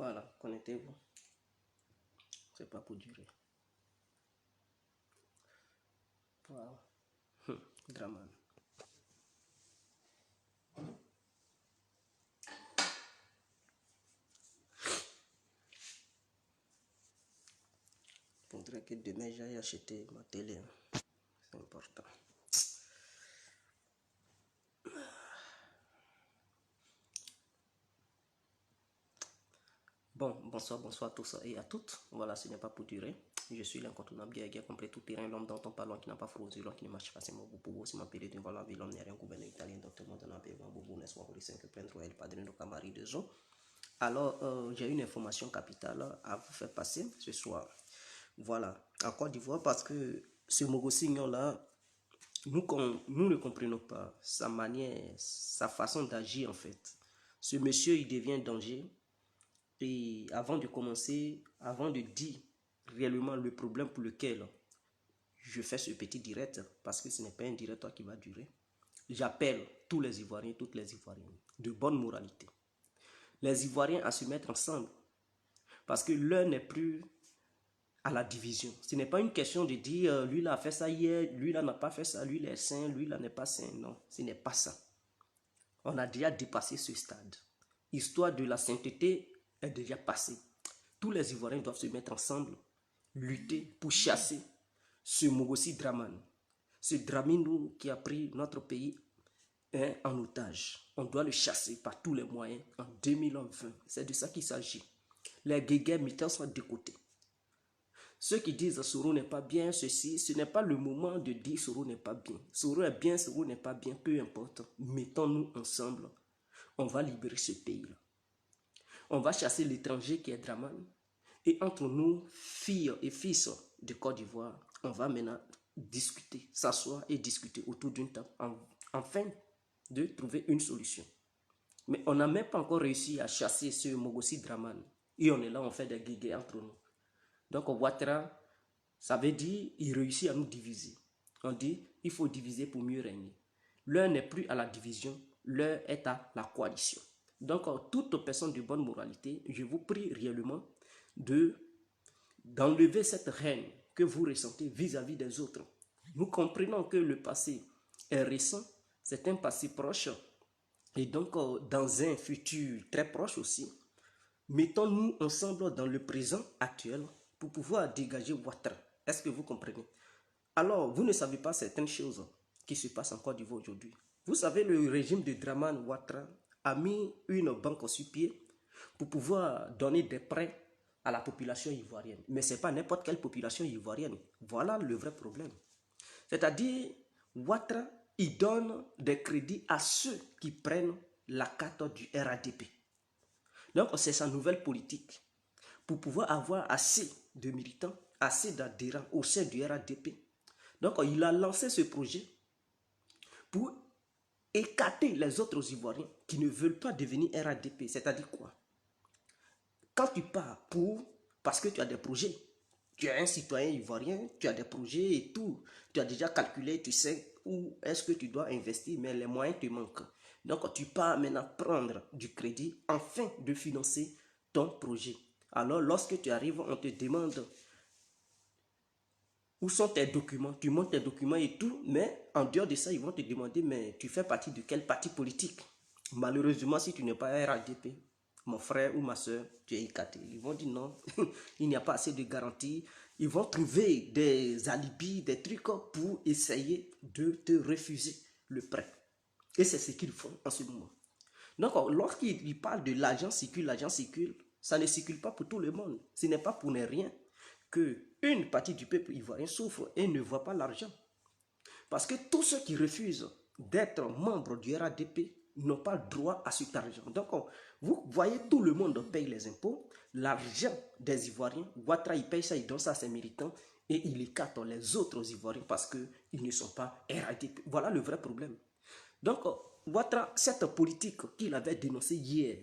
Voilà, connectez-vous. C'est pas pour durer. Voilà. Draman. Faudrait que demain j'aille acheter ma télé. C'est important. Bon, bonsoir à tous et à toutes. Voilà, ce n'est pas pour durer. Je suis l'incontournable guerre complet tout terrain, l'homme dont on parle, qui n'a pas frotté, l'homme qui ne marche pas, c'est mon boubou, c'est ma pérille devant la ville, l'homme n'est rien gouverneur italien, docteur Mondana, Bévan, Boubou, n'est-ce pas, pour les 5 plaindre, el padrino Camari de Zo. Alors, j'ai une information capitale à vous faire passer ce soir. Voilà, en Côte d'Ivoire, parce que ce Mogosignon-là, nous ne comprenons pas sa manière, sa façon d'agir en fait. Ce monsieur, il devient danger. Et avant de commencer, avant de dire réellement le problème pour lequel je fais ce petit direct, parce que ce n'est pas un direct qui va durer, j'appelle tous les Ivoiriens, toutes les Ivoiriennes de bonne moralité, les Ivoiriens à se mettre ensemble, parce que l'heure n'est plus à la division. Ce n'est pas une question de dire lui là a fait ça hier, lui là n'a pas fait ça, lui là est saint, lui là n'est pas saint. Non, ce n'est pas ça. On a déjà dépassé ce stade. L'histoire de la sainteté est déjà passée. Tous les Ivoiriens doivent se mettre ensemble, lutter pour chasser ce Mogossi Draman, ce Dramino qui a pris notre pays en otage. On doit le chasser par tous les moyens en 2020. C'est de ça qu'il s'agit. Les guéguerres militaires sont de côté. Ceux qui disent Soro n'est pas bien, ceci, ce n'est pas le moment de dire Soro n'est pas bien. Soro est bien, Soro n'est pas bien, peu importe. Mettons-nous ensemble. On va libérer ce pays-là. On va chasser l'étranger qui est Draman. Et entre nous, filles et fils de Côte d'Ivoire, on va maintenant discuter, s'asseoir et discuter autour d'une table afin de trouver une solution. Mais on n'a même pas encore réussi à chasser ce Mogossi Draman. Et on est là, on fait des guéguerres entre nous. Donc Ouattara, ça veut dire il réussit à nous diviser. On dit il faut diviser pour mieux régner. L'heure n'est plus à la division, l'heure est à la coalition. Donc toute personne de bonne moralité, je vous prie réellement d'enlever cette haine que vous ressentez vis-à-vis des autres. Nous comprenons que le passé est récent, c'est un passé proche, et donc dans un futur très proche aussi, mettons-nous ensemble dans le présent actuel pour pouvoir dégager Ouattara. Est-ce que vous comprenez? Alors, vous ne savez pas certaines choses qui se passent en Côte d'Ivoire aujourd'hui. Vous savez, le régime de Draman Ouattara a mis une banque sur pied pour pouvoir donner des prêts à la population ivoirienne. Mais ce n'est pas n'importe quelle population ivoirienne. Voilà le vrai problème. C'est-à-dire, Ouattara, il donne des crédits à ceux qui prennent la carte du RADP. Donc, c'est sa nouvelle politique. Pour pouvoir avoir assez de militants, assez d'adhérents au sein du RADP. Donc, il a lancé ce projet pour écarter les autres Ivoiriens qui ne veulent pas devenir RADP. C'est-à-dire quoi? Quand tu pars parce que tu as des projets, tu es un citoyen ivoirien, tu as des projets et tout, tu as déjà calculé, tu sais où est-ce que tu dois investir, mais les moyens te manquent. Donc, tu pars maintenant prendre du crédit afin de financer ton projet. Alors, lorsque tu arrives, on te demande où sont tes documents. Tu montes tes documents et tout, mais en dehors de ça, ils vont te demander, mais tu fais partie de quel parti politique? Malheureusement, si tu n'es pas RADP, mon frère ou ma soeur, tu es écarté. Ils vont dire non, il n'y a pas assez de garanties. Ils vont trouver des alibis, des trucs pour essayer de te refuser le prêt. Et c'est ce qu'ils font en ce moment. Donc, lorsqu'ils parlent de l'argent circule, ça ne circule pas pour tout le monde. Ce n'est pas pour ne rien qu'une partie du peuple ivoirien souffre et ne voit pas l'argent. Parce que tous ceux qui refusent d'être membres du RADP n'ont pas droit à cet argent. Donc, vous voyez, tout le monde paye les impôts. L'argent des Ivoiriens, Ouattara, il paye ça, il donne ça à ses militants et il écarte les autres Ivoiriens parce qu'ils ne sont pas RADP. Voilà le vrai problème. Donc, Ouattara, cette politique qu'il avait dénoncée hier,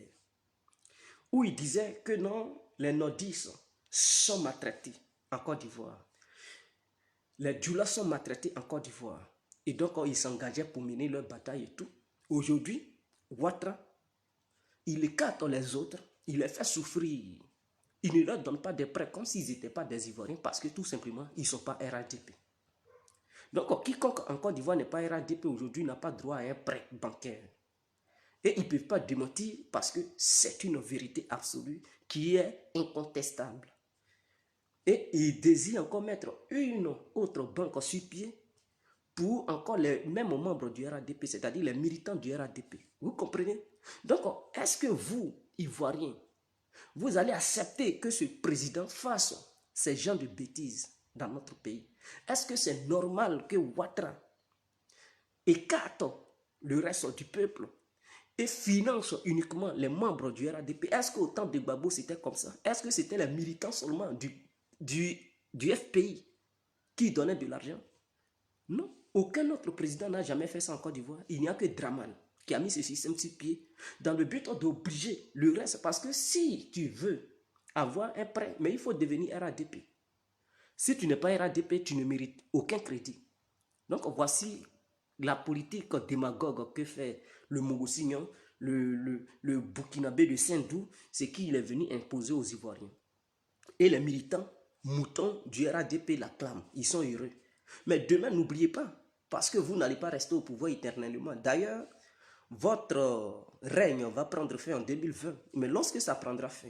où il disait que non, les nordistes sont maltraités en Côte d'Ivoire. Les Djoulas sont maltraités en Côte d'Ivoire. Et donc, ils s'engageaient pour mener leur bataille et tout. Aujourd'hui, Ouattara, il écarte les autres il les fait souffrir. Il ne leur donne pas des prêts comme s'ils n'étaient pas des Ivoiriens parce que tout simplement, ils ne sont pas RADP. Donc, quiconque en Côte d'Ivoire n'est pas RADP aujourd'hui n'a pas droit à un prêt bancaire. Et ils ne peuvent pas démentir parce que c'est une vérité absolue qui est incontestable. Et ils désirent encore mettre une autre banque sur pied pour encore les mêmes membres du RADP, c'est-à-dire les militants du RADP. Vous comprenez? Donc, est-ce que vous, Ivoiriens, vous allez accepter que ce président fasse ces genres de bêtises dans notre pays? Est-ce que c'est normal que Ouattara écarte le reste du peuple et finance uniquement les membres du RADP? Est-ce qu'au temps de Gbagbo, c'était comme ça? Est-ce que c'était les militants seulement du FPI qui donnaient de l'argent? Non. Aucun autre président n'a jamais fait ça en Côte d'Ivoire. Il n'y a que Draman qui a mis ce système sur pied dans le but d'obliger le reste. Parce que si tu veux avoir un prêt, mais il faut devenir RADP. Si tu n'es pas RADP, tu ne mérites aucun crédit. Donc voici la politique démagogue que fait le Mogossignon, le Burkinabé de Saint-Dou, c'est qu'il est venu imposer aux Ivoiriens. Et les militants moutons du RADP l'acclament. Ils sont heureux. Mais demain, n'oubliez pas, parce que vous n'allez pas rester au pouvoir éternellement. D'ailleurs, votre règne va prendre fin en 2020. Mais lorsque ça prendra fin,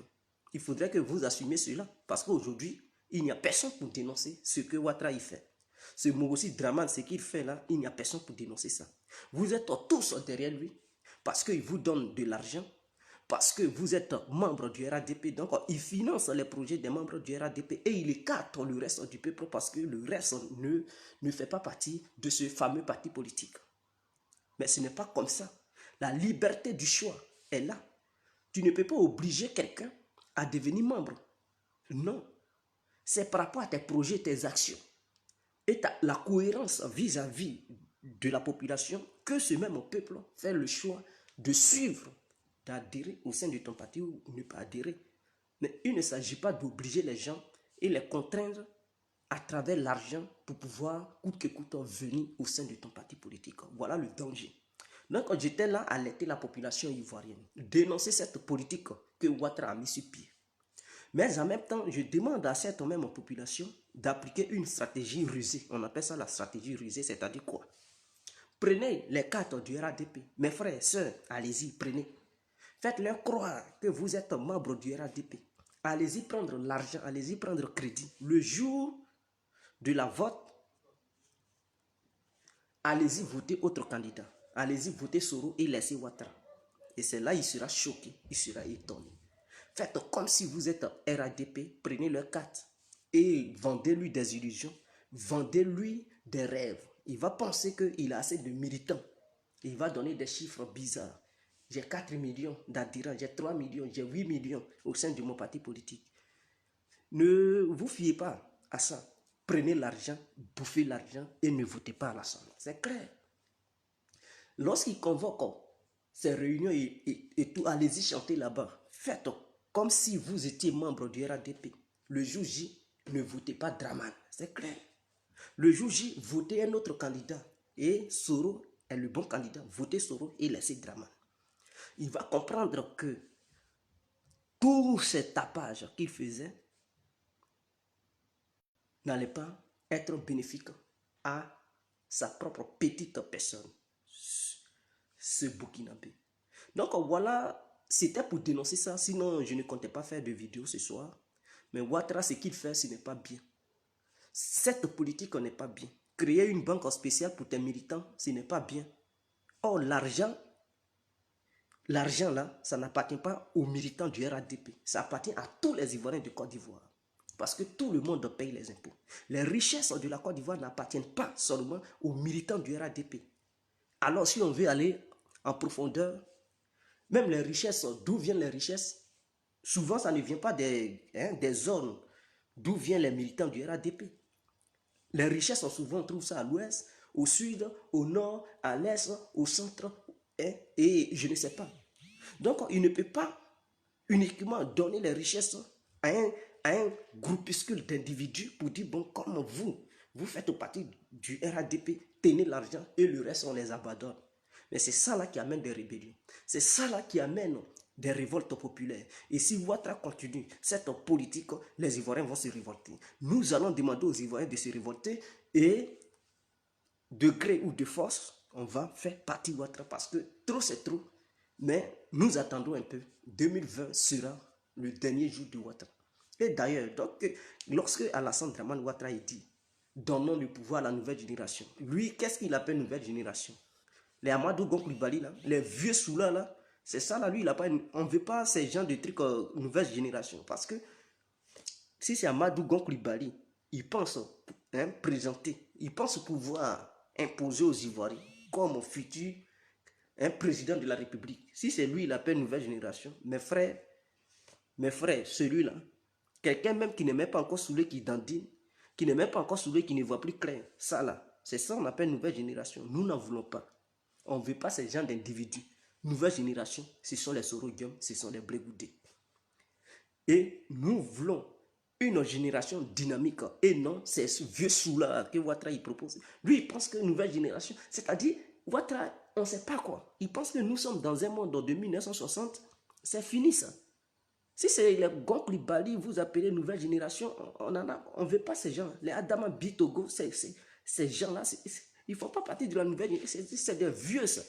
il faudrait que vous assumiez cela. Parce qu'aujourd'hui, il n'y a personne pour dénoncer ce que Ouattara y fait. Ce Mogossi Draman, ce qu'il fait là, il n'y a personne pour dénoncer ça. Vous êtes tous derrière lui parce qu'il vous donne de l'argent, parce que vous êtes membre du RADP. Donc, il finance les projets des membres du RADP et il écarte le reste du peuple parce que le reste ne fait pas partie de ce fameux parti politique. Mais ce n'est pas comme ça. La liberté du choix est là. Tu ne peux pas obliger quelqu'un à devenir membre. Non. C'est par rapport à tes projets, tes actions et la cohérence vis-à-vis de la population que ce même peuple fait le choix de suivre, d'adhérer au sein de ton parti ou ne pas adhérer. Mais il ne s'agit pas d'obliger les gens et les contraindre à travers l'argent pour pouvoir, coûte que coûte, venir au sein de ton parti politique. Voilà le danger. Donc, j'étais là à alerter la population ivoirienne, dénoncer cette politique que Ouattara a mis sur pied. Mais en même temps, je demande à cette même population d'appliquer une stratégie rusée. On appelle ça la stratégie rusée, c'est-à-dire quoi? Prenez les cartes du RADP. Mes frères, sœurs, allez-y, prenez. Faites-leur croire que vous êtes membre du RADP. Allez-y prendre l'argent, allez-y prendre crédit. Le jour de la vote, allez-y voter autre candidat. Allez-y voter Soro et laissez Ouattara. Et c'est là il sera choqué, il sera étonné. Faites comme si vous êtes RADP, prenez leur carte et vendez-lui des illusions, vendez-lui des rêves. Il va penser qu'il a assez de militants. Il va donner des chiffres bizarres. J'ai 4 millions d'adhérents, j'ai 3 millions, j'ai 8 millions au sein de mon parti politique. Ne vous fiez pas à ça. Prenez l'argent, bouffez l'argent et ne votez pas à l'Assemblée. C'est clair. Lorsqu'il convoque ces réunions et tout, allez-y chanter là-bas. Faites comme si vous étiez membre du RADP. Le jour J, ne votez pas Draman. C'est clair. Le jour J, votez un autre candidat. Et Soro est le bon candidat. Votez Soro et laissez Draman. Il va comprendre que tout ce tapage qu'il faisait n'allait pas être bénéfique à sa propre petite personne, ce Burkinabé. Donc voilà, c'était pour dénoncer ça, sinon je ne comptais pas faire de vidéo ce soir. Mais Ouattara, ce qu'il fait, ce n'est pas bien. Cette politique n'est pas bien. Créer une banque spéciale pour tes militants, ce n'est pas bien. Or, l'argent là, ça n'appartient pas aux militants du RADP. Ça appartient à tous les Ivoiriens de Côte d'Ivoire. Parce que tout le monde paye les impôts. Les richesses de la Côte d'Ivoire n'appartiennent pas seulement aux militants du RADP. Alors, si on veut aller en profondeur, même les richesses, d'où viennent les richesses? Souvent, ça ne vient pas des zones d'où viennent les militants du RADP. Les richesses, souvent, on trouve ça à l'ouest, au sud, au nord, à l'est, au centre, et je ne sais pas. Donc, il ne peut pas uniquement donner les richesses à un groupuscule d'individus pour dire, bon, comme vous faites partie du RADP, tenez l'argent et le reste, on les abandonne. Mais c'est ça là qui amène des rébellions. C'est ça là qui amène des révoltes populaires. Et si Ouattara continue cette politique, les Ivoiriens vont se révolter. Nous allons demander aux Ivoiriens de se révolter et de gré ou de force, on va faire partie Ouattara parce que trop c'est trop. Mais nous attendons un peu. 2020 sera le dernier jour de Ouattara. Et d'ailleurs, lorsque Alassane Dramane Ouattara dit donnons le pouvoir à la nouvelle génération, lui, qu'est-ce qu'il appelle nouvelle génération? Les Amadou Gon Coulibaly, là, les vieux soulats, là, c'est ça, là, lui, il a pas on ne veut pas ces gens de trucs nouvelle génération. Parce que si c'est Amadou Gon Coulibaly, il pense présenter, il pense pouvoir imposer aux Ivoiriens comme futur président de la République. Si c'est lui, il appelle nouvelle génération. Mes frères, celui-là, quelqu'un même qui ne met pas encore sous qui dandine, qui ne met pas encore sous qui ne voit plus clair, ça là, c'est ça on appelle nouvelle génération. Nous n'en voulons pas. On ne veut pas ces gens d'individus. Nouvelle génération, ce sont les Sorodium, ce sont les Blégoudés. Et nous voulons une génération dynamique et non ces vieux sous-là que Ouattara il propose. Lui, il pense que nouvelle génération, c'est-à-dire, Ouattara, on ne sait pas quoi. Il pense que nous sommes dans un monde de 1960, c'est fini ça. Si c'est les Gon Coulibaly, vous appelez nouvelle génération, on ne veut pas ces gens. Les Adama Bitogo, ces gens-là, ils ne font pas partie de la nouvelle génération, c'est des vieux ça.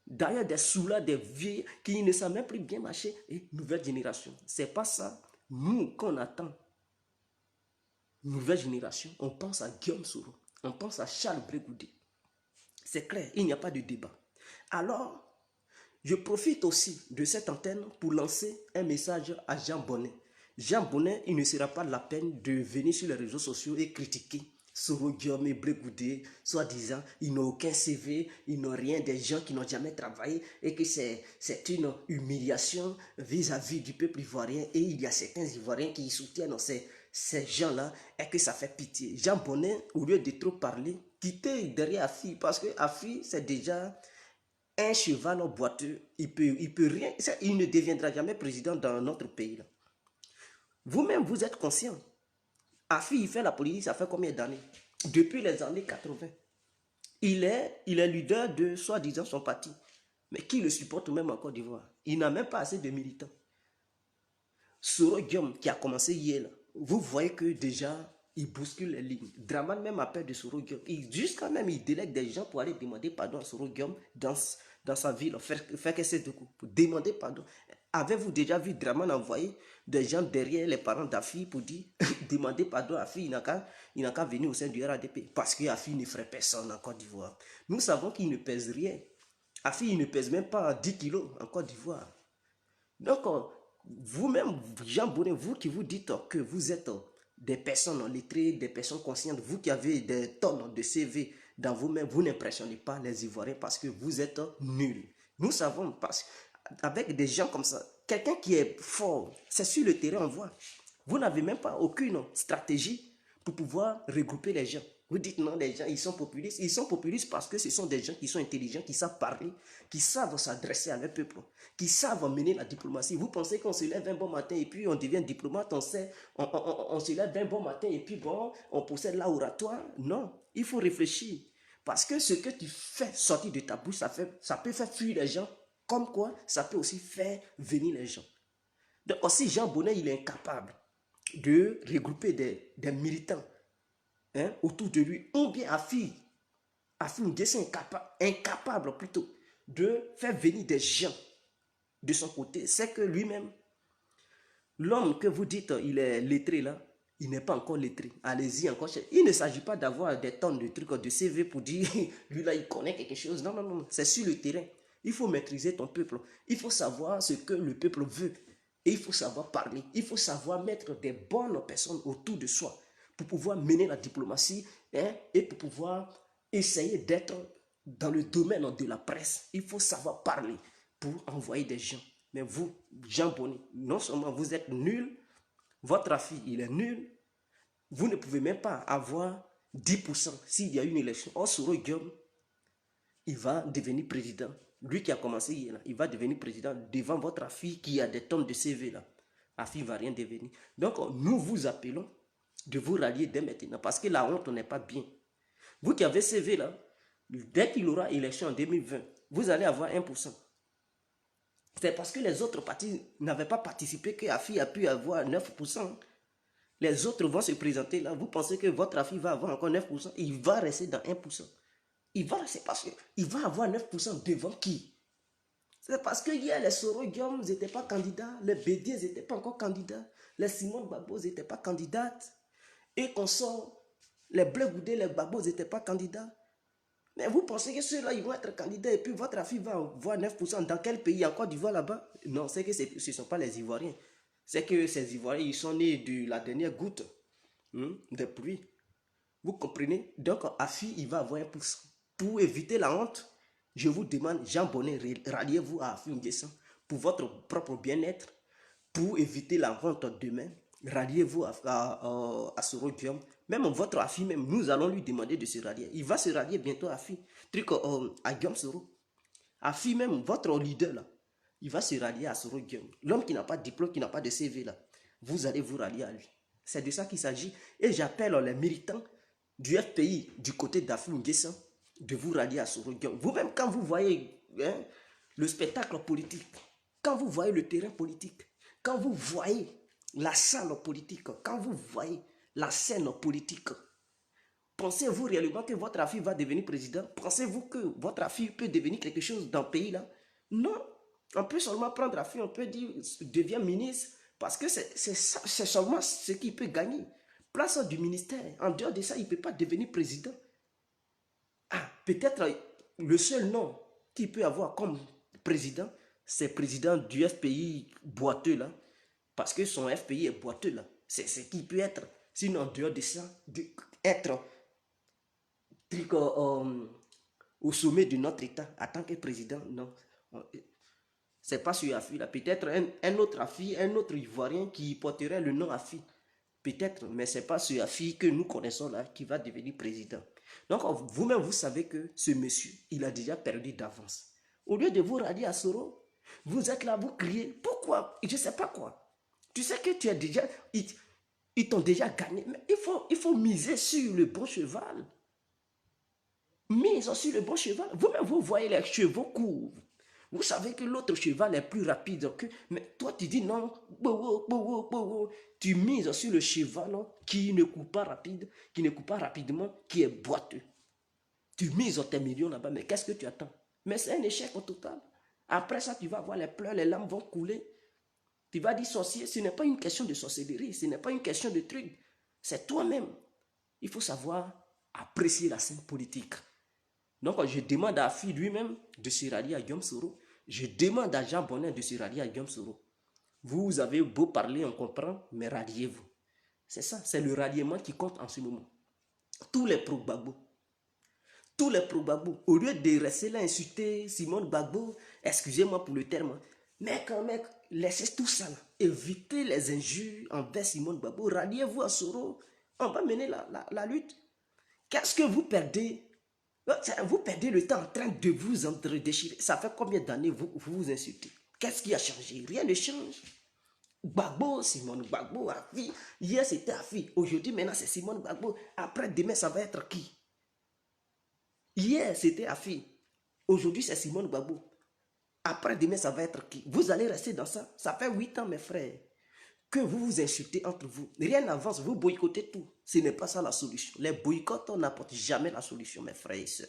D'ailleurs, des sous-là, des vieux qui ne savent même plus bien marcher, et nouvelle génération. C'est pas ça. Nous, qu'on attend, nouvelle génération, on pense à Guillaume Soro, on pense à Charles Brégoudé. C'est clair, il n'y a pas de débat. Alors, je profite aussi de cette antenne pour lancer un message à Jean Bonnet. Jean Bonnet, il ne sera pas la peine de venir sur les réseaux sociaux et critiquer Soro Guillaume et Brégoudé, soi-disant, ils n'ont aucun CV, ils n'ont rien, des gens qui n'ont jamais travaillé et que c'est une humiliation vis-à-vis du peuple ivoirien et il y a certains Ivoiriens qui soutiennent ces gens-là et que ça fait pitié. Jean Bonnet, au lieu de trop parler, quittez derrière Afi parce que Afi, c'est déjà un cheval boiteux, il peut rien, il ne deviendra jamais président dans notre pays. Vous-même, vous êtes conscient. Afi, il fait la politique, ça fait combien d'années? Depuis les années 80. Il est leader de, soi-disant, son parti. Mais qui le supporte même en Côte d'Ivoire? Il n'a même pas assez de militants. Soro Guillaume, qui a commencé hier, vous voyez que déjà, il bouscule les lignes. Dramane même a peur de Soro Guillaume. Jusqu'à même, il délègue des gens pour aller demander pardon à Soro Guillaume dans sa ville, faire que c'est de coup, pour demander pardon. Avez-vous déjà vu Dramane envoyer des gens derrière les parents d'Afi pour dire demander pardon à Afi, il n'a qu'à venir au sein du RADP parce que Afi ne ferait personne en Côte d'Ivoire. Nous savons qu'il ne pèse rien. Afi, il ne pèse même pas 10 kilos en Côte d'Ivoire. Donc, vous-même, Jean Bonnet, vous qui vous dites que vous êtes des personnes lettrées, des personnes conscientes, vous qui avez des tonnes de CV dans vous-même, vous n'impressionnez pas les Ivoiriens parce que vous êtes nuls. Nous savons, parce avec des gens comme ça, quelqu'un qui est fort, c'est sur le terrain, on voit. Vous n'avez même pas aucune stratégie pour pouvoir regrouper les gens. Vous dites non, les gens, ils sont populistes. Ils sont populistes parce que ce sont des gens qui sont intelligents, qui savent parler, qui savent s'adresser à leur peuple, qui savent mener la diplomatie. Vous pensez qu'on se lève un bon matin et puis on devient diplomate, on se lève un bon matin et puis bon, on possède l'oratoire. Non, il faut réfléchir. Parce que ce que tu fais sortir de ta bouche, ça peut faire fuir les gens. Comme quoi, ça peut aussi faire venir les gens. Donc aussi, Jean Bonnet, il est incapable de regrouper des militants autour de lui. Ou bien Afi N'Guessan est incapable plutôt de faire venir des gens de son côté. C'est que lui-même, l'homme que vous dites, il est lettré là, il n'est pas encore lettré. Allez-y encore. Il ne s'agit pas d'avoir des tonnes de trucs de CV pour dire, lui là, il connaît quelque chose. Non, non, non, c'est sur le terrain. Il faut maîtriser ton peuple. Il faut savoir ce que le peuple veut. Et il faut savoir parler. Il faut savoir mettre des bonnes personnes autour de soi pour pouvoir mener la diplomatie et pour pouvoir essayer d'être dans le domaine de la presse. Il faut savoir parler pour envoyer des gens. Mais vous, Jean Bonnet, non seulement vous êtes nul, votre fille, il est nul, vous ne pouvez même pas avoir 10% s'il y a une élection. Or, Soro Guillaume, il va devenir président. Lui qui a commencé hier, là, il va devenir président devant votre fille qui a des tonnes de CV là. La fille ne va rien devenir. Donc, nous vous appelons de vous rallier dès maintenant parce que la honte n'est pas bien. Vous qui avez CV là, dès qu'il aura élection en 2020, vous allez avoir 1%. C'est parce que les autres partis n'avaient pas participé que AFI a pu avoir 9%. Les autres vont se présenter là. Vous pensez que votre AFI va avoir encore 9%? Il va rester dans 1%. Il va rester parce qu'il va avoir 9% devant qui? C'est parce que hier, les Soro Guillaume n'étaient pas candidats. Les Bédiers n'étaient pas encore candidats. Les Simone Gbagbo n'étaient pas candidates. Et qu'on sort, les Blé Goudé, les Gbagbo n'étaient pas candidats. Mais vous pensez que ceux-là, ils vont être candidats et puis votre AFI va avoir 9%. Dans quel pays? En Côte d'Ivoire là-bas? Non, c'est que ce ne sont pas les Ivoiriens. C'est que ces Ivoiriens, ils sont nés de la dernière goutte de pluie. Vous comprenez? Donc, AFI, il va avoir 1%. Pour éviter la honte, je vous demande, Jean Bonnet, ralliez-vous à AFI N'Guessan pour votre propre bien-être. Pour éviter la honte demain, ralliez-vous à Soro Guillaume. Même votre AFI, même, nous allons lui demander de se rallier. Il va se rallier bientôt à AFI. À Guillaume Soro. AFI même, votre leader là, il va se rallier à Soro Guillaume. L'homme qui n'a pas de diplôme, qui n'a pas de CV là, vous allez vous rallier à lui. C'est de ça qu'il s'agit. Et j'appelle les militants du FPI, du côté d'AFI N'Guessan, de vous rallier à Soro Guillaume. Vous-même, quand vous voyez le spectacle politique, quand vous voyez le terrain politique, quand vous voyez la salle politique, quand vous voyez la scène politique, pensez-vous réellement que votre AFI va devenir président? Pensez-vous que votre AFI peut devenir quelque chose dans le pays là? Non. On peut seulement prendre AFI, on peut dire devient ministre, parce que c'est seulement ce qu'il peut gagner. Place du ministère. En dehors de ça, il ne peut pas devenir président. Ah, peut-être le seul nom qu'il peut avoir comme président, c'est président du FPI boiteux là. Parce que son FPI est boiteux là. C'est ce qu'il peut être. Sinon, en dehors de ça, être au sommet de notre État en tant que président, non. C'est pas sur AFI là. Peut-être un autre AFI, un autre Ivoirien qui porterait le nom AFI. Peut-être, mais c'est pas sur AFI que nous connaissons là qui va devenir président. Donc, vous-même, vous savez que ce monsieur, il a déjà perdu d'avance. Au lieu de vous rallier à Soro, vous êtes là, vous criez. Pourquoi? Je ne sais pas quoi. Tu sais que tu as déjà... Ils t'ont déjà gagné. Mais il faut miser sur le bon cheval. Mise sur le bon cheval. Vous-même, vous voyez les chevaux courts. Vous savez que l'autre cheval est plus rapide que... Mais toi, tu dis non. Tu mises sur le cheval qui ne court pas rapide, qui ne court pas rapidement, qui est boiteux. Tu mises tes millions là-bas, mais qu'est-ce que tu attends? Mais c'est un échec au total. Après ça, tu vas voir les pleurs, les larmes vont couler. Tu vas dire sorcier, ce n'est pas une question de sorcellerie, ce n'est pas une question de truc. C'est toi-même. Il faut savoir apprécier la scène politique. Donc, je demande à AFI lui-même de se rallier à Guillaume Soro. Je demande à Jean Bonnet de se rallier à Guillaume Soro. Vous avez beau parler, on comprend, mais ralliez-vous. C'est ça, c'est le ralliement qui compte en ce moment. Tous les pro-Gbagbo, au lieu de rester là insulter Simone Gbagbo, excusez-moi pour le terme, mec, laissez tout ça là. Évitez les injures envers Simone Gbagbo, ralliez-vous à Soro, on va mener la lutte. Qu'est-ce que vous perdez? Vous perdez le temps en train de vous entre-déchirer. Ça fait combien d'années vous insultez? Qu'est-ce qui a changé? Rien ne change. Gbagbo, Simone Gbagbo, AFI. Hier c'était AFI. Aujourd'hui maintenant c'est Simone Gbagbo. Après demain ça va être qui? Hier c'était AFI. Aujourd'hui c'est Simone Gbagbo. Après demain ça va être qui? Vous allez rester dans ça. Ça fait 8 ans mes frères que vous vous insultez entre vous. Rien n'avance, vous boycottez tout. Ce n'est pas ça la solution. Les boycotts n'apportent jamais la solution, mes frères et sœurs.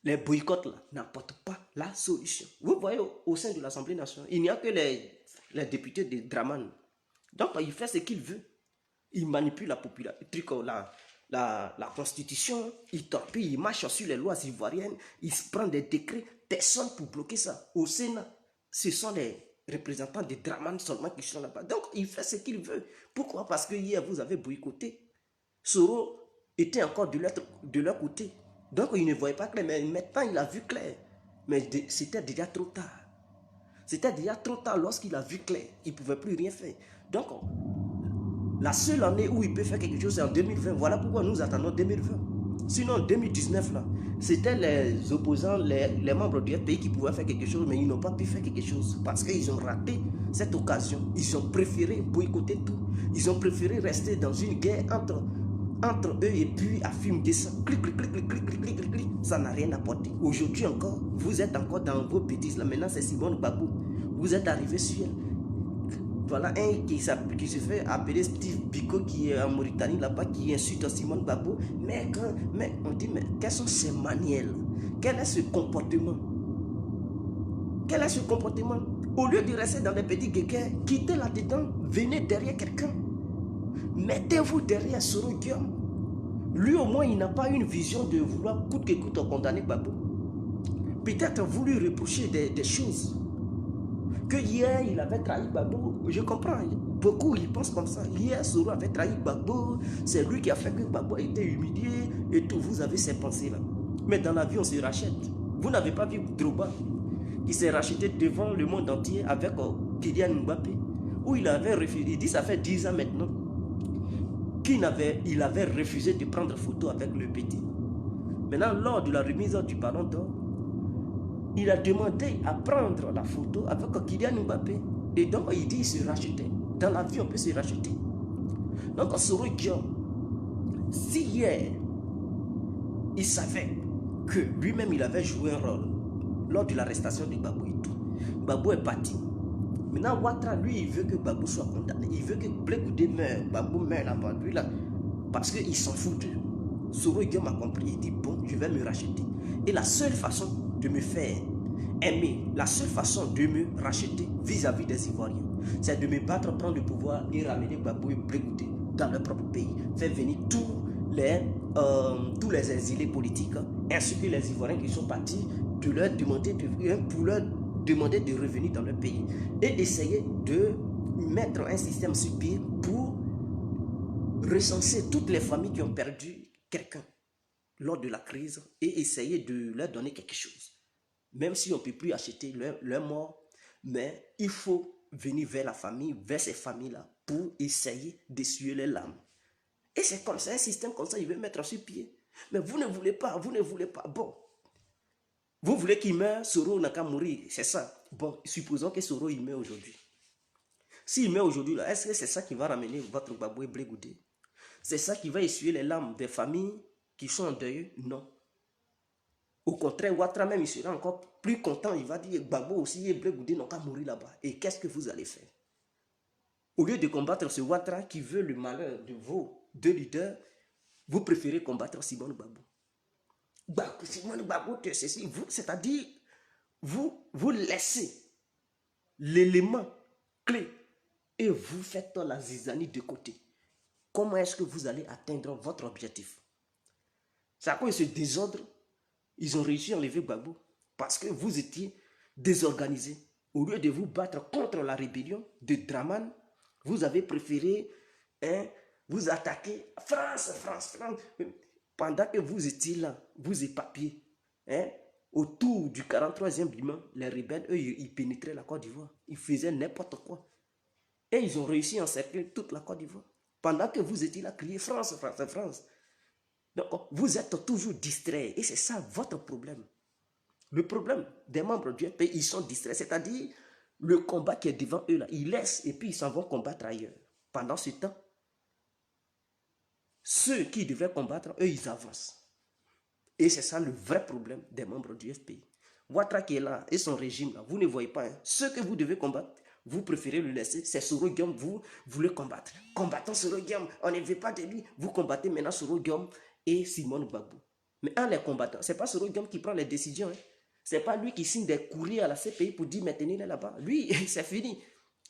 Les boycotts n'apportent pas la solution. Vous voyez, au sein de l'Assemblée nationale, il n'y a que les députés de Draman. Donc, il fait ce qu'il veut. Il manipule la population, la constitution, il torpille, il marche sur les lois ivoiriennes, il se prend des décrets. Personne pour bloquer ça. Au Sénat, ce sont les représentants des Draman seulement qui sont là-bas. Donc, il fait ce qu'il veut. Pourquoi? Parce que hier, vous avez boycotté. Soro était encore de leur côté. Donc, il ne voyait pas clair. Mais maintenant, il a vu clair. Mais c'était déjà trop tard. C'était déjà trop tard lorsqu'il a vu clair. Il ne pouvait plus rien faire. Donc, la seule année où il peut faire quelque chose, c'est en 2020. Voilà pourquoi nous attendons 2020. Sinon, en 2019, là, c'était les opposants, les membres du FPI qui pouvaient faire quelque chose, mais ils n'ont pas pu faire quelque chose parce qu'ils ont raté cette occasion. Ils ont préféré boycotter tout. Ils ont préféré rester dans une guerre entre entre eux et puis à fume descend. Clic, clic, clic, clic, clic, clic, clic, clic, clic. Ça n'a rien apporté. Aujourd'hui encore, vous êtes encore dans vos bêtises. Là, maintenant, c'est Simone Gbagbo. Vous êtes arrivé sur elle. Voilà un qui se fait appeler Steve Biko qui est en Mauritanie là-bas, qui insulte Simone Gbagbo. Mais on dit, mais quels sont ces manières? Quel est ce comportement? Quel est ce comportement? Au lieu de rester dans les petits guéguerres, quittez là-dedans, venez derrière quelqu'un. Mettez-vous derrière Soro Guillaume. Lui au moins, il n'a pas une vision de vouloir coûte que coûte condamner Gbagbo. Peut-être vous lui reprochez des choses. Que hier, il avait trahi Gbagbo. Je comprends. Beaucoup, ils pensent comme ça. Hier, Soro avait trahi Gbagbo. C'est lui qui a fait que Gbagbo a été humilié. Et tout, vous avez ces pensées-là. Mais dans la vie, on se rachète. Vous n'avez pas vu Drogba qui s'est racheté devant le monde entier avec Kylian Mbappé. Où il avait refusé. Il dit ça fait 10 ans maintenant. Il avait refusé de prendre photo avec le petit. Maintenant, lors de la remise du ballon d'or, il a demandé à prendre la photo avec Kylian Mbappé. Et donc, il dit qu'il se rachetait. Dans la vie, on peut se racheter. Donc, Soro Guillaume, si hier, il savait que lui-même, il avait joué un rôle lors de l'arrestation de Gbagbo et tout. Gbagbo est parti. Maintenant, Ouattara, lui, il veut que Gbagbo soit condamné. Il veut que Blé Goudé meure. Gbagbo meurt là-bas. Lui, là, parce qu'il s'en fout d'eux. Soro Guillaume a compris. Il dit, bon, je vais me racheter. Et la seule façon de me faire aimer, la seule façon de me racheter vis-à-vis des Ivoiriens, c'est de me battre, prendre le pouvoir et ramener Gbagbo et Blé Goudé dans leur propre pays. Faire venir tous les exilés politiques, ainsi que les Ivoiriens qui sont partis, de leur demander de revenir dans leur pays et essayer de mettre un système sur pied pour recenser toutes les familles qui ont perdu quelqu'un lors de la crise et essayer de leur donner quelque chose. Même si on ne peut plus acheter leur mort, mais il faut venir vers la famille, vers ces familles-là pour essayer d'essuyer les larmes. Et c'est comme ça, un système comme ça, il veut mettre sur pied. Mais vous ne voulez pas, vous ne voulez pas. Bon, vous voulez qu'il meure, Soro n'a qu'à mourir, c'est ça. Bon, supposons que Soro il meurt aujourd'hui. S'il meurt aujourd'hui, est-ce que c'est ça qui va ramener votre Gbagbo et Blé Goudé? C'est ça qui va essuyer les larmes des familles qui sont en deuil? Non. Au contraire, Ouattara même, il sera encore plus content. Il va dire, Gbagbo aussi et Blé Goudé n'ont qu'à mourir là-bas. Et qu'est-ce que vous allez faire? Au lieu de combattre ce Ouattara qui veut le malheur de vos deux leaders, vous préférez combattre Simone Gbagbo. Simone Gbagbo, c'est-à-dire, vous laissez l'élément clé et vous faites la zizanie de côté. Comment est-ce que vous allez atteindre votre objectif? C'est à cause de ce désordre, ils ont réussi à enlever Gbagbo parce que vous étiez désorganisés. Au lieu de vous battre contre la rébellion de Draman, vous avez préféré vous attaquer France. Pendant que vous étiez là, vous épapiez, autour du 43e bilan, les rebelles, eux, ils pénétraient la Côte d'Ivoire. Ils faisaient n'importe quoi. Et ils ont réussi à encercler toute la Côte d'Ivoire. Pendant que vous étiez là, criez France. Donc, vous êtes toujours distraits. Et c'est ça votre problème. Le problème des membres du FPI, ils sont distraits. C'est-à-dire, le combat qui est devant eux, là, ils laissent et puis ils s'en vont combattre ailleurs. Pendant ce temps, ceux qui devaient combattre, eux, ils avancent. Et c'est ça le vrai problème des membres du FPI. Ouattara qui est là et son régime, là, vous ne voyez pas. Ceux que vous devez combattre, vous préférez le laisser. C'est Soro Guillaume, vous voulez combattre. Combattons Soro Guillaume, on ne veut pas de lui. Vous combattez maintenant Soro Guillaume et Simone Gbagbo. Mais en les combattant, ce n'est pas Soro Guillaume qui prend les décisions. Ce n'est pas lui qui signe des courriers à la CPI pour dire maintenez-les là-bas. Lui, c'est fini.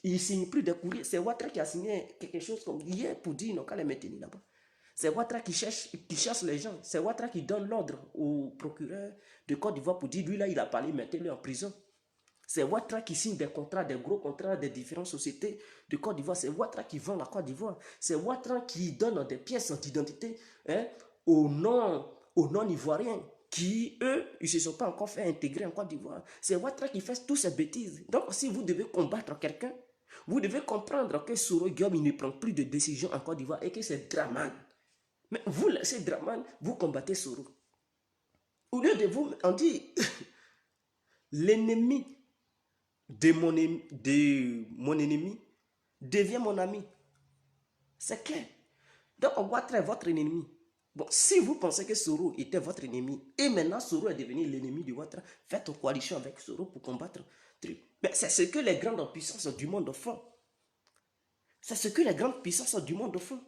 Il ne signe plus de courriers. C'est Ouattara qui a signé quelque chose comme hier pour dire non, qu'à les maintenir là-bas. C'est Ouattara qui cherche les gens. C'est Ouattara qui donne l'ordre au procureur de Côte d'Ivoire pour dire lui là, il a parlé, mettez-le en prison. C'est Ouattara qui signe des contrats, des gros contrats des différentes sociétés de Côte d'Ivoire. C'est Ouattara qui vend la Côte d'Ivoire. C'est Ouattara qui donne des pièces d'identité aux non-ivoiriens qui, eux, ils ne se sont pas encore fait intégrer en Côte d'Ivoire. C'est Ouattara qui fait toutes ces bêtises. Donc, si vous devez combattre quelqu'un, vous devez comprendre que Soro Guillaume, il ne prend plus de décision en Côte d'Ivoire et que c'est Draman. Mais vous laissez Draman, vous combattez Soro. Au lieu de vous, on dit, l'ennemi de mon ennemi devient mon ami. C'est clair. Donc, Ouattara est votre ennemi. Bon, si vous pensez que Soro était votre ennemi, et maintenant Soro est devenu l'ennemi de Ouattara, faites une coalition avec Soro pour combattre. Mais c'est ce que les grandes puissances du monde font. C'est ce que les grandes puissances du monde font.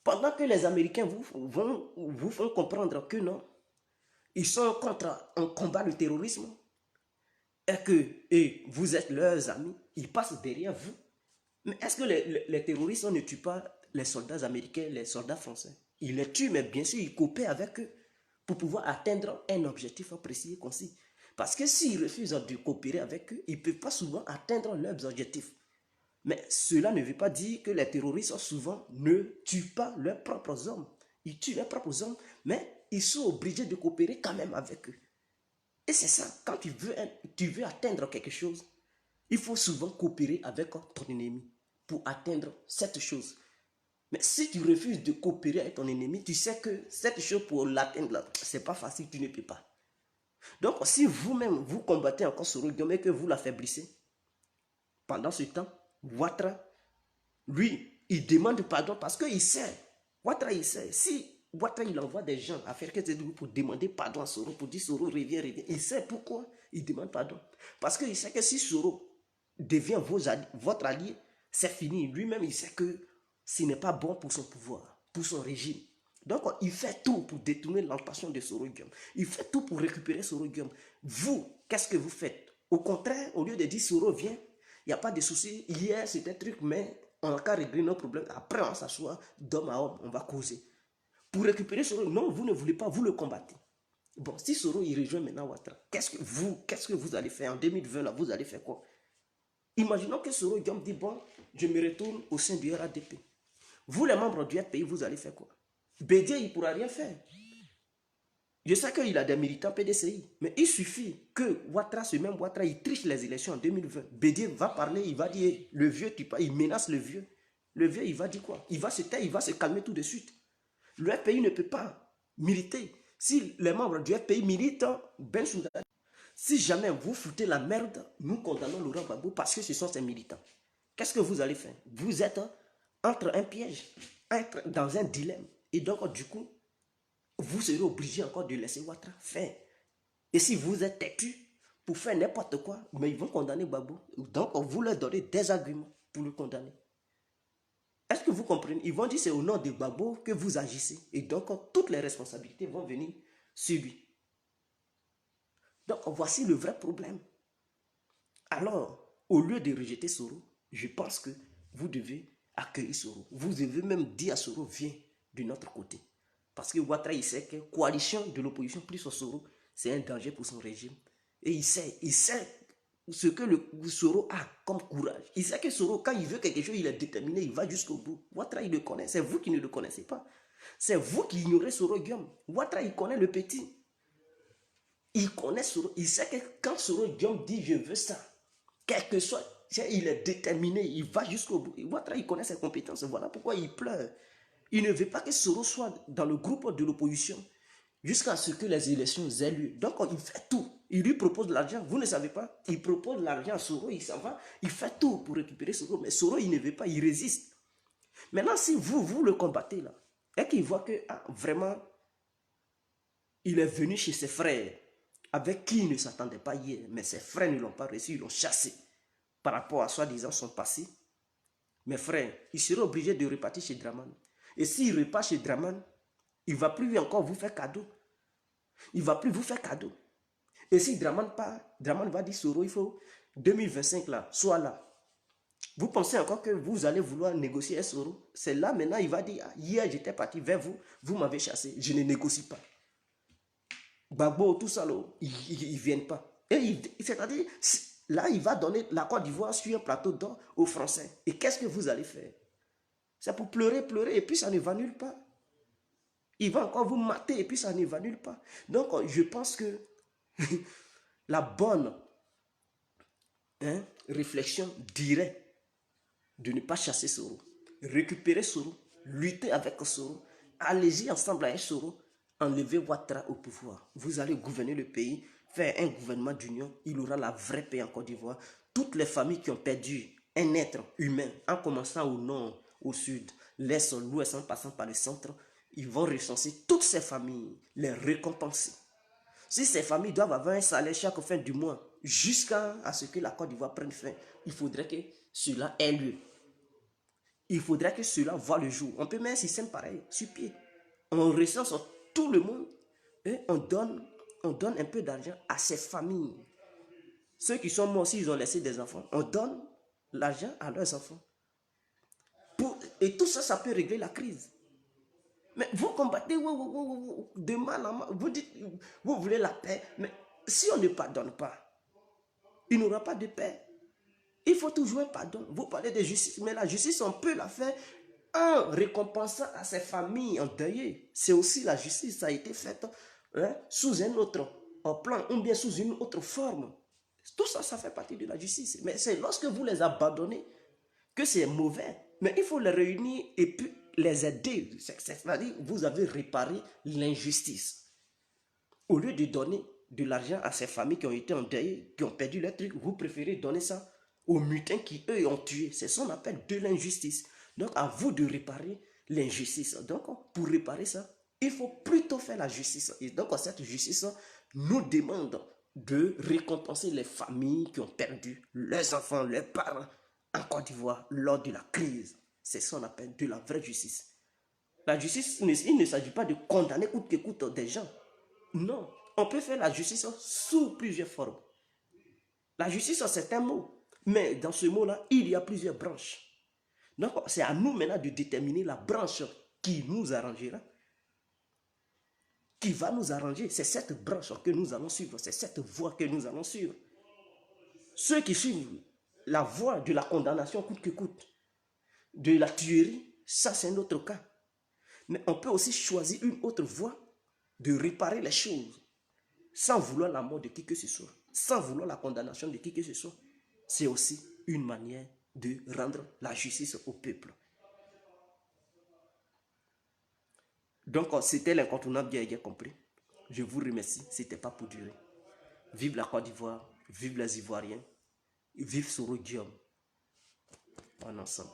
Pendant que les Américains vous font comprendre que non, ils sont contre un combat du terrorisme, et vous êtes leurs amis, ils passent derrière vous. Mais est-ce que les terroristes ne tuent pas les soldats américains, les soldats français? Ils les tuent, mais bien sûr, ils coopèrent avec eux pour pouvoir atteindre un objectif précis et concis. Parce que s'ils refusent de coopérer avec eux, ils ne peuvent pas souvent atteindre leurs objectifs. Mais cela ne veut pas dire que les terroristes souvent ne tuent pas leurs propres hommes. Ils tuent leurs propres hommes, mais ils sont obligés de coopérer quand même avec eux. Et c'est ça, quand tu veux atteindre quelque chose, il faut souvent coopérer avec ton ennemi pour atteindre cette chose. Mais si tu refuses de coopérer avec ton ennemi, tu sais que cette chose pour l'atteindre, ce n'est pas facile, tu ne peux pas. Donc si vous-même, vous combattez encore Soro Giom et que vous l'affaiblissez, pendant ce temps, Ouattara, lui, il demande pardon parce qu'il sait. Ouattara, il sait. Si Ouattara, il envoie des gens à faire quelque chose pour demander pardon à Soro, pour dire Soro, reviens, reviens. Il sait pourquoi il demande pardon. Parce qu'il sait que si Soro devient votre allié, c'est fini. Lui-même, il sait que ce n'est pas bon pour son pouvoir, pour son régime. Donc, il fait tout pour détourner l'intention de Soro Giom. Il fait tout pour récupérer Soro Giom. Vous, qu'est-ce que vous faites? Au contraire, au lieu de dire Soro, viens, il n'y a pas de souci. Hier, c'était un truc, mais on n'a qu'à régler nos problèmes. Après, on s'assoit d'homme à homme, on va causer. Pour récupérer Soro, non, vous ne voulez pas, vous le combattez. Bon, si Soro, il rejoint maintenant Ouattara, qu'est-ce que vous allez faire en 2020, là, vous allez faire quoi? Imaginons que Soro Giom dit, bon, je me retourne au sein du RADP. Vous, les membres du RPI, vous allez faire quoi? Bédié, il ne pourra rien faire. Je sais qu'il a des militants PDCI, mais il suffit que Ouattara, ce même Ouattara, il triche les élections en 2020. Bédié va parler, il va dire, le vieux, il menace le vieux. Le vieux, il va dire quoi? Il va se taire, il va se calmer tout de suite. Le RPI ne peut pas militer. Si les membres du RPI militent, Ben Souda, si jamais vous foutez la merde, nous condamnons Laurent Gbagbo parce que ce sont ses militants. Qu'est-ce que vous allez faire? Vous êtes entre un piège, être dans un dilemme. Et donc, du coup, vous serez obligé encore de laisser Ouattara faire. Et si vous êtes têtu pour faire n'importe quoi, mais ils vont condamner Gbagbo. Donc, vous leur donnez des arguments pour le condamner. Est-ce que vous comprenez? Ils vont dire c'est au nom de Gbagbo que vous agissez. Et donc, toutes les responsabilités vont venir sur lui. Donc, voici le vrai problème. Alors, au lieu de rejeter Soro, je pense que vous devez accueillir Soro. Vous devez même dire à Soro, viens de notre côté. Parce que Ouattara, il sait que coalition de l'opposition plus Soro, c'est un danger pour son régime. Et il sait ce que le Soro a comme courage. Il sait que Soro, quand il veut quelque chose, il est déterminé, il va jusqu'au bout. Ouattara, il le connaît. C'est vous qui ne le connaissez pas. C'est vous qui ignorez Soro Giom. Ouattara, il connaît le petit. Il connaît Soro. Il sait que quand Soro Giom dit je veux ça, quel que soit, il est déterminé, il va jusqu'au bout. Ouattara, il connaît ses compétences. Voilà pourquoi il pleure. Il ne veut pas que Soro soit dans le groupe de l'opposition jusqu'à ce que les élections aient lieu. Donc, il fait tout. Il lui propose de l'argent. Vous ne savez pas. Il propose de l'argent à Soro, il s'en va. Il fait tout pour récupérer Soro. Mais Soro, il ne veut pas, il résiste. Maintenant, si vous le combattez là, et qu'il voit que vraiment, il est venu chez ses frères, avec qui il ne s'attendait pas hier, mais ses frères ne l'ont pas reçu, ils l'ont chassé par rapport à soi-disant son passé. Mes frères, il sera obligé de repartir chez Draman. Et s'il repart chez Draman, il ne va plus encore vous faire cadeau. Il ne va plus vous faire cadeau. Et si Draman part, Draman va dire Soro, il faut 2025 là, soit là. Vous pensez encore que vous allez vouloir négocier un Soro? C'est là maintenant, il va dire, hier j'étais parti vers vous, vous m'avez chassé, je ne négocie pas. Gbagbo, tout ça, ils ne viennent pas. Et c'est-à-dire, là, il va donner la Côte d'Ivoire sur un plateau d'or aux Français. Et qu'est-ce que vous allez faire? C'est pour pleurer, pleurer, et puis ça ne va nulle part. Il va encore vous mater, et puis ça ne va nulle part. Donc, je pense que la bonne réflexion dirait de ne pas chasser Soro, récupérer Soro, lutter avec Soro, allez-y ensemble avec Soro, enlever Ouattara au pouvoir. Vous allez gouverner le pays, faire un gouvernement d'union, il aura la vraie paix en Côte d'Ivoire. Toutes les familles qui ont perdu un être humain, en commençant au nord, au sud, l'est, l'ouest, en passant par le centre, ils vont recenser toutes ces familles, les récompenser. Si ces familles doivent avoir un salaire chaque fin du mois, jusqu'à ce que la Côte d'Ivoire prenne fin, il faudrait que cela ait lieu. Il faudrait que cela voie le jour. On peut mettre un système pareil sur pied. On recense tout le monde et on donne un peu d'argent à ces familles. Ceux qui sont morts, s'ils ont laissé des enfants, on donne l'argent à leurs enfants. Et tout ça, ça peut régler la crise. Mais vous combattez de mal en mal. Vous dites, vous voulez la paix. Mais si on ne pardonne pas, il n'y aura pas de paix. Il faut toujours un pardon. Vous parlez de justice, mais la justice, on peut la faire en récompensant à ces familles endeuillées. C'est aussi la justice, ça a été fait sous un autre plan, ou bien sous une autre forme. Tout ça, ça fait partie de la justice. Mais c'est lorsque vous les abandonnez que c'est mauvais. Mais il faut les réunir et puis les aider. C'est-à-dire, vous avez réparé l'injustice. Au lieu de donner de l'argent à ces familles qui ont été endeuillées, qui ont perdu leur truc, vous préférez donner ça aux mutins qui, eux, ont tué. C'est ce qu'on appelle de l'injustice. Donc, à vous de réparer l'injustice. Donc, pour réparer ça, il faut plutôt faire la justice. Et donc, cette justice nous demande de récompenser les familles qui ont perdu leurs enfants, leurs parents en Côte d'Ivoire lors de la crise. C'est ce qu'on appelle de la vraie justice. La justice, il ne s'agit pas de condamner coûte que coûte des gens. Non, on peut faire la justice sous plusieurs formes. La justice, c'est un mot. Mais dans ce mot-là, il y a plusieurs branches. Donc, c'est à nous maintenant de déterminer la branche qui nous arrangera, qui va nous arranger. C'est cette branche que nous allons suivre, c'est cette voie que nous allons suivre. Ceux qui suivent la voie de la condamnation coûte que coûte, de la tuerie, ça c'est un autre cas. Mais on peut aussi choisir une autre voie de réparer les choses, sans vouloir la mort de qui que ce soit, sans vouloir la condamnation de qui que ce soit. C'est aussi une manière de rendre la justice au peuple. Donc, c'était l'incontournable bien compris. Je vous remercie, ce n'était pas pour durer. Vive la Côte d'Ivoire, vive les Ivoiriens, vive Sorodium en ensemble.